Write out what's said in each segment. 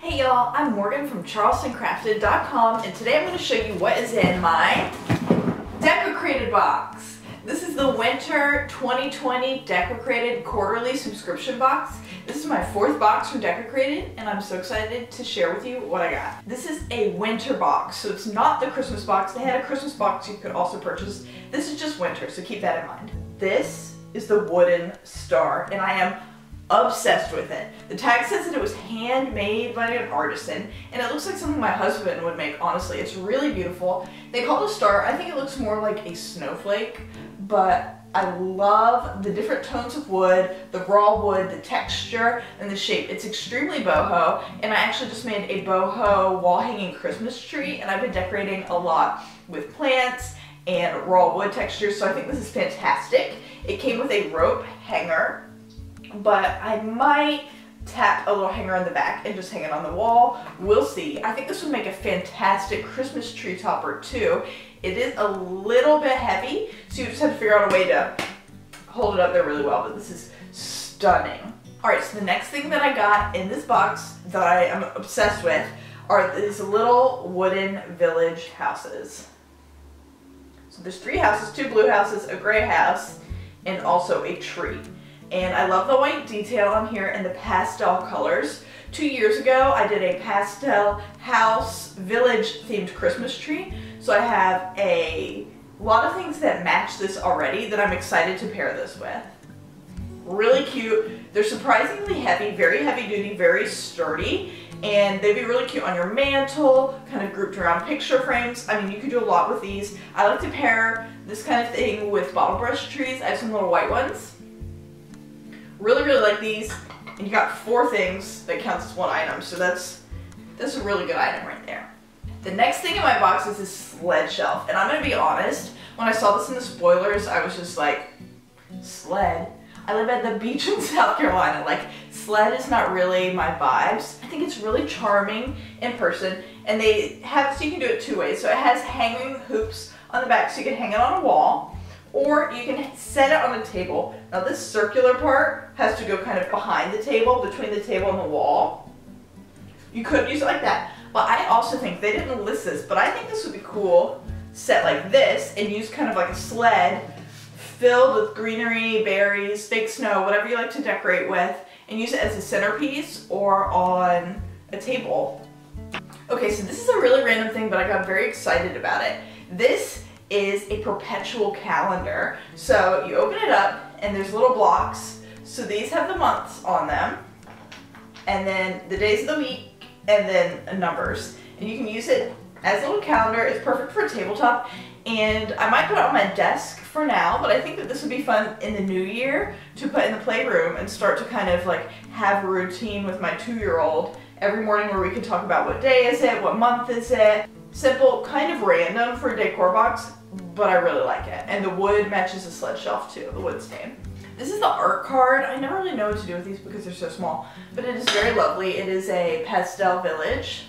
Hey y'all, I'm Morgan from charlestoncrafted.com, and today I'm going to show you what is in my Decocrated box. This is the Winter 2020 Decocrated quarterly subscription box. This is my fourth box from Decocrated, and I'm so excited to share with you what I got. This is a winter box, so it's not the Christmas box. They had a Christmas box you could also purchase. This is just winter, so keep that in mind. This is the wooden star, and I am obsessed with it. The tag says that it was handmade by an artisan, and it looks like something my husband would make, honestly. It's really beautiful. They call it a star. I think it looks more like a snowflake, but I love the different tones of wood, the raw wood, the texture, and the shape. It's extremely boho, and I actually just made a boho wall-hanging Christmas tree, and I've been decorating a lot with plants and raw wood textures, so I think this is fantastic. It came with a rope hanger, but I might tap a little hanger on the back and just hang it on the wall. We'll see. I think this would make a fantastic Christmas tree topper too. It is a little bit heavy, so you just have to figure out a way to hold it up there really well, but this is stunning. Alright, so the next thing that I got in this box that I am obsessed with are these little wooden village houses. So there's 3 houses, 2 blue houses, a gray house, and also a tree. And I love the white detail on here and the pastel colors. 2 years ago, I did a pastel house village themed Christmas tree. So I have a lot of things that match this already that I'm excited to pair this with. Really cute. They're surprisingly heavy, very heavy duty, very sturdy. And they'd be really cute on your mantle, kind of grouped around picture frames. I mean, you could do a lot with these. I like to pair this kind of thing with bottle brush trees. I have some little white ones. Really like these, and you got 4 things that counts as one item, so that's a really good item right there. The next thing in my box is this sled shelf, and I'm gonna be honest, when I saw this in the spoilers, I was just like, sled? I live at the beach in South Carolina, like, sled is not really my vibes. I think it's really charming in person, and they have, so you can do it 2 ways. So it has hanging hoops on the back, so you can hang it on a wall, or you can set it on a table. Now this circular part has to go kind of behind the table, between the table and the wall. You could use it like that, but I also think, they didn't list this, but I think this would be cool, set like this, and use kind of like a sled filled with greenery, berries, fake snow, whatever you like to decorate with, and use it as a centerpiece or on a table. Okay, so this is a really random thing, but I got very excited about it. This is a perpetual calendar. So you open it up and there's little blocks. So these have the months on them, and then the days of the week, and then numbers. And you can use it as a little calendar. It's perfect for a tabletop, and I might put it on my desk for now, but I think that this would be fun in the new year to put in the playroom and start to kind of like have a routine with my 2-year-old every morning where we can talk about what day is it, what month is it. Simple, kind of random for a decor box, but I really like it. And the wood matches the sled shelf too, the wood stain. This is the art card. I never really know what to do with these because they're so small, but it is very lovely. It is a pastel village.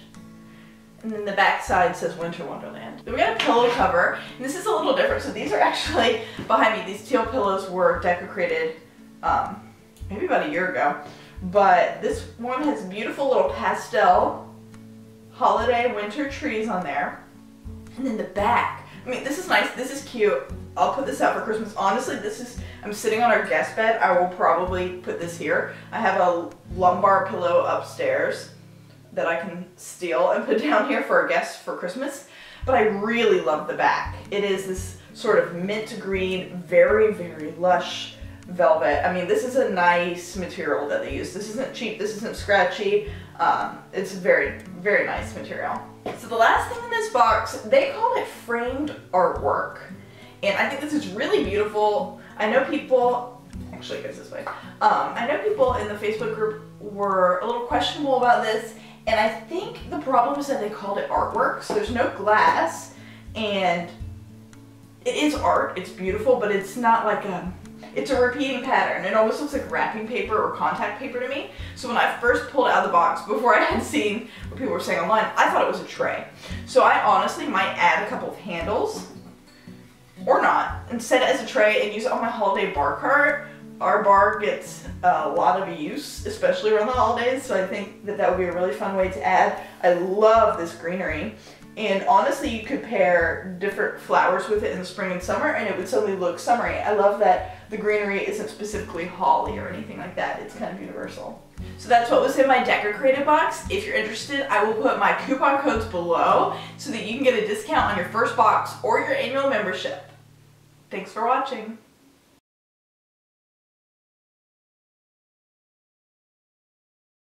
And then the back side says Winter Wonderland. Then we got a pillow cover, and this is a little different. So these are actually behind me. These teal pillows were Decocrated maybe about a year ago, but this one has beautiful little pastel holiday winter trees on there. And then the back, I mean, this is nice, this is cute. I'll put this out for Christmas. Honestly, this is, I'm sitting on our guest bed. I will probably put this here. I have a lumbar pillow upstairs that I can steal and put down here for our guests for Christmas. But I really love the back. It is this sort of mint green, very lush velvet. I mean, this is a nice material that they use. This isn't cheap, this isn't scratchy. It's very nice material. So the last thing in this box, they called it framed artwork. And I think this is really beautiful. I know people, actually it goes this way. I know people in the Facebook group were a little questionable about this, and I think the problem is that they called it artwork. So there's no glass, and it is art, it's beautiful, but it's not like it's a repeating pattern. It almost looks like wrapping paper or contact paper to me. So when I first pulled it out of the box, before I had seen what people were saying online, I thought it was a tray. So I honestly might add a couple of handles, or not, and set it as a tray and use it on my holiday bar cart, our bar gets a lot of use, especially around the holidays, so I think that that would be a really fun way to add. I love this greenery, and honestly you could pair different flowers with it in the spring and summer and it would suddenly look summery. I love that the greenery isn't specifically holly or anything like that, it's kind of universal. So that's what was in my Decocrated box. If you're interested, I will put my coupon codes below so that you can get a discount on your first box or your annual membership. Thanks for watching.